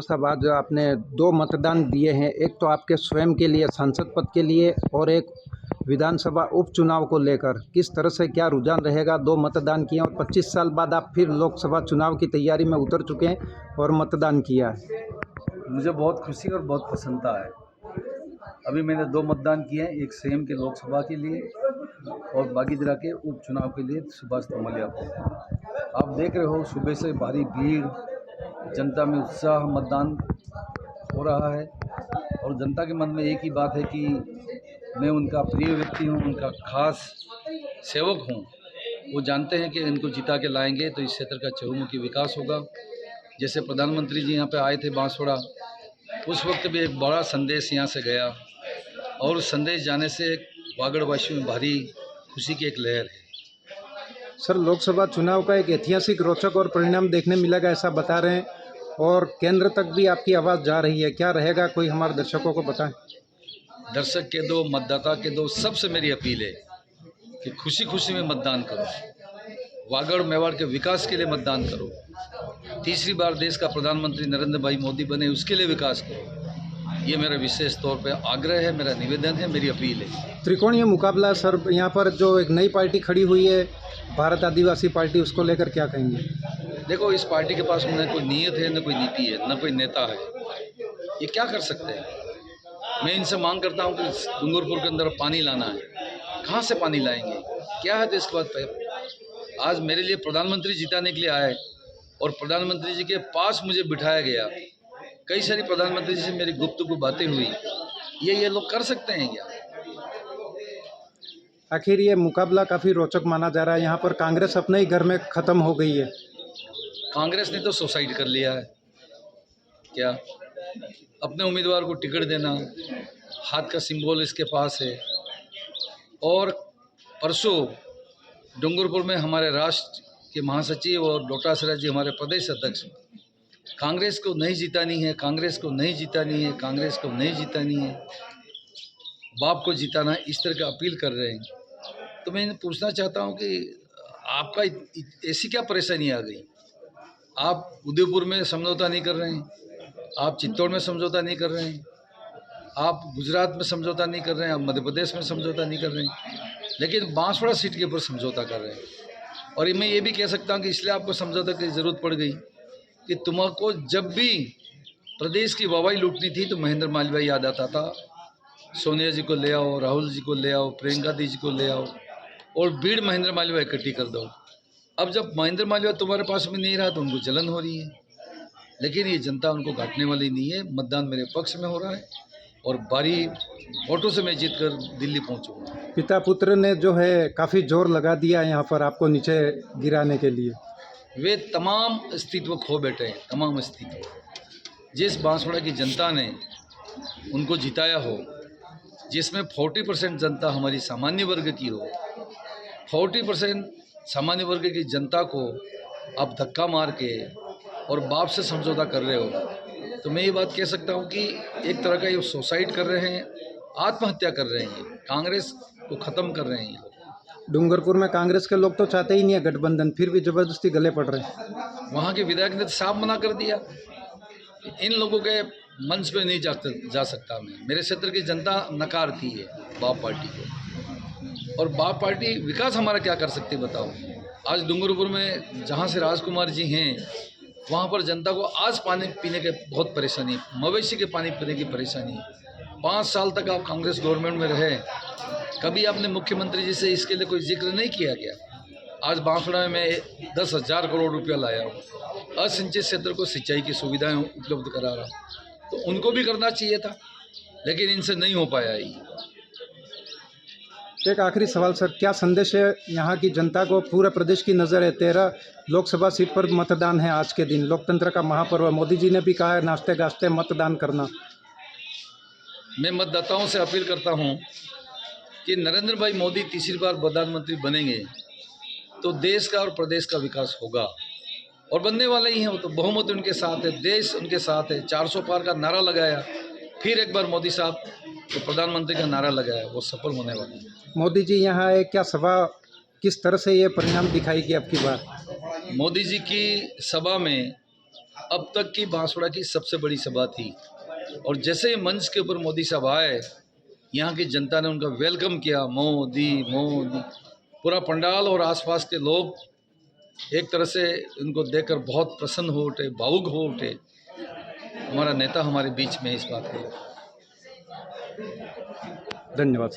साहब, आज आपने 2 मतदान दिए हैं, एक तो आपके स्वयं के लिए सांसद पद के लिए और एक विधानसभा उपचुनाव को लेकर। किस तरह से क्या रुझान रहेगा? 2 मतदान किए और 25 साल बाद आप फिर लोकसभा चुनाव की तैयारी में उतर चुके हैं और मतदान किया है। मुझे बहुत खुशी और बहुत प्रसन्नता है। अभी मैंने 2 मतदान किए हैं, एक संयम के लोकसभा के लिए और बागीदरा के उपचुनाव के लिए सुभाष तोमलिया को। आप देख रहे हो सुबह से भारी भीड़, जनता में उत्साह, मतदान हो रहा है और जनता के मन में एक ही बात है कि मैं उनका प्रिय व्यक्ति हूँ, उनका खास सेवक हूँ। वो जानते हैं कि इनको जिता के लाएंगे तो इस क्षेत्र का चहुमुखी विकास होगा। जैसे प्रधानमंत्री जी यहाँ पे आए थे बांसवाड़ा, उस वक्त भी एक बड़ा संदेश यहाँ से गया और उस संदेश जाने से वागड़वासियों में भारी खुशी की एक लहर है। सर, लोकसभा चुनाव का एक ऐतिहासिक रोचक और परिणाम देखने मिलेगा, ऐसा बता रहे हैं और केंद्र तक भी आपकी आवाज़ जा रही है। क्या रहेगा, कोई हमारे दर्शकों को बताएं। दर्शक के दो, मतदाता के दो, सबसे मेरी अपील है कि खुशी खुशी में मतदान करो, वागड़ मेवाड़ के विकास के लिए मतदान करो, तीसरी बार देश का प्रधानमंत्री नरेंद्र भाई मोदी बने उसके लिए विकास करो। ये मेरा विशेष तौर पे आग्रह है, मेरा निवेदन है, मेरी अपील है। त्रिकोणीय मुकाबला सर, यहाँ पर जो एक नई पार्टी खड़ी हुई है भारत आदिवासी पार्टी, उसको लेकर क्या कहेंगे? देखो, इस पार्टी के पास न कोई नीयत है, न कोई नीति है, न कोई नेता है। ये क्या कर सकते हैं? मैं इनसे मांग करता हूँ कि डूंगरपुर के अंदर पानी लाना है। कहाँ से पानी लाएंगे? क्या है देश के बाद? आज मेरे लिए प्रधानमंत्री जिताने के लिए आए और प्रधानमंत्री जी के पास मुझे बिठाया गया। कई सारी प्रधानमंत्री जी से मेरी गुफ्तगू बातें हुई। ये लोग कर सकते हैं क्या? आखिर ये मुकाबला काफ़ी रोचक माना जा रहा है। यहाँ पर कांग्रेस अपने ही घर में ख़त्म हो गई है। कांग्रेस ने तो सुसाइड कर लिया है। क्या अपने उम्मीदवार को टिकट देना, हाथ का सिंबल इसके पास है। और परसों डूंगरपुर में हमारे राष्ट्र के महासचिव और डोटासरा जी हमारे प्रदेश अध्यक्ष, कांग्रेस को नहीं जितानी है, कांग्रेस को नहीं जितानी है, कांग्रेस को नहीं जितानी है, बाप को जिताना है, इस तरह की अपील कर रहे हैं। तो मैं पूछना चाहता हूं कि आपका ऐसी क्या परेशानी आ गई? आप उदयपुर में समझौता नहीं कर रहे हैं, आप चित्तौड़ में समझौता नहीं कर रहे हैं, आप गुजरात में समझौता नहीं कर रहे हैं, आप मध्य प्रदेश में समझौता नहीं कर रहे हैं, लेकिन बांसवाड़ा सीट के ऊपर समझौता कर रहे हैं। और मैं ये भी कह सकता हूँ कि इसलिए आपको समझौता की ज़रूरत पड़ गई कि तुमको जब भी प्रदेश की वाहवाही लूटनी थी तो महेंद्र मालवीय याद आता था। सोनिया जी को ले आओ, राहुल जी को ले आओ, प्रियंका गांधी जी को ले आओ और भीड़ महेंद्र मालवीय इकट्ठी कर दो। अब जब महेंद्र मालवीय तुम्हारे पास में नहीं रहा तो उनको जलन हो रही है, लेकिन ये जनता उनको घाटने वाली नहीं है। मतदान मेरे पक्ष में हो रहा है और भारी वोटों से मैं जीत कर दिल्ली पहुँचूँगा। पिता पुत्र ने जो है काफ़ी जोर लगा दिया यहाँ पर आपको नीचे गिराने के लिए। वे तमाम अस्तित्व खो बैठे हैं, तमाम अस्तित्व। जिस बांसवाड़ा की जनता ने उनको जिताया हो, जिसमें 40% जनता हमारी सामान्य वर्ग की हो, 40% सामान्य वर्ग की जनता को आप धक्का मार के और बाप से समझौता कर रहे हो, तो मैं ये बात कह सकता हूँ कि एक तरह का ये सुसाइड कर रहे हैं, आत्महत्या कर रहे हैं, कांग्रेस को ख़त्म कर रहे हैं। डूंगरपुर में कांग्रेस के लोग तो चाहते ही नहीं है गठबंधन, फिर भी ज़बरदस्ती गले पड़ रहे हैं। वहाँ के विधायक ने साफ मना कर दिया, इन लोगों के मंच पे नहीं जा सकता मैं। मेरे क्षेत्र की जनता नकारती है बाप पार्टी को, और बाप पार्टी विकास हमारा क्या कर सकती है बताओ? आज डूंगरपुर में जहाँ से राजकुमार जी हैं, वहाँ पर जनता को आज पानी पीने के बहुत परेशानी है, मवेशी के पानी पीने की परेशानी है। 5 साल तक आप कांग्रेस गवर्नमेंट में रहे, कभी आपने मुख्यमंत्री जी से इसके लिए कोई जिक्र नहीं किया गया। आज बांसवाड़ा में मैं 10,000 करोड़ रुपया लाया हूँ, असिंचित क्षेत्र को सिंचाई की सुविधाएं उपलब्ध करा रहा हूँ, तो उनको भी करना चाहिए था, लेकिन इनसे नहीं हो पाया। एक आखिरी सवाल सर, क्या संदेश है यहाँ की जनता को? पूरे प्रदेश की नज़र है, 13 लोकसभा सीट पर मतदान है आज के दिन, लोकतंत्र का महापर्व। मोदी जी ने भी कहा है नाश्ते गाश्ते मतदान करना। मैं मतदाताओं से अपील करता हूँ कि नरेंद्र भाई मोदी तीसरी बार प्रधानमंत्री बनेंगे तो देश का और प्रदेश का विकास होगा, और बनने वाले ही हैं। वो तो बहुमत उनके साथ है, देश उनके साथ है। 400 पार का नारा लगाया, फिर एक बार मोदी साहब तो प्रधानमंत्री का नारा लगाया, वो सफल होने वाले हैं। मोदी जी यहाँ आए, क्या सभा किस तरह से ये परिणाम दिखाएगी अब की बार? मोदी जी की सभा में अब तक की बांसवाड़ा की सबसे बड़ी सभा थी। और जैसे ही मंच के ऊपर मोदी साहब आए, यहाँ की जनता ने उनका वेलकम किया, मोदी मोदी। पूरा पंडाल और आसपास के लोग एक तरह से उनको देखकर बहुत प्रसन्न हो उठे, भावुक हो उठे। हमारा नेता हमारे बीच में इस बात के। धन्यवाद।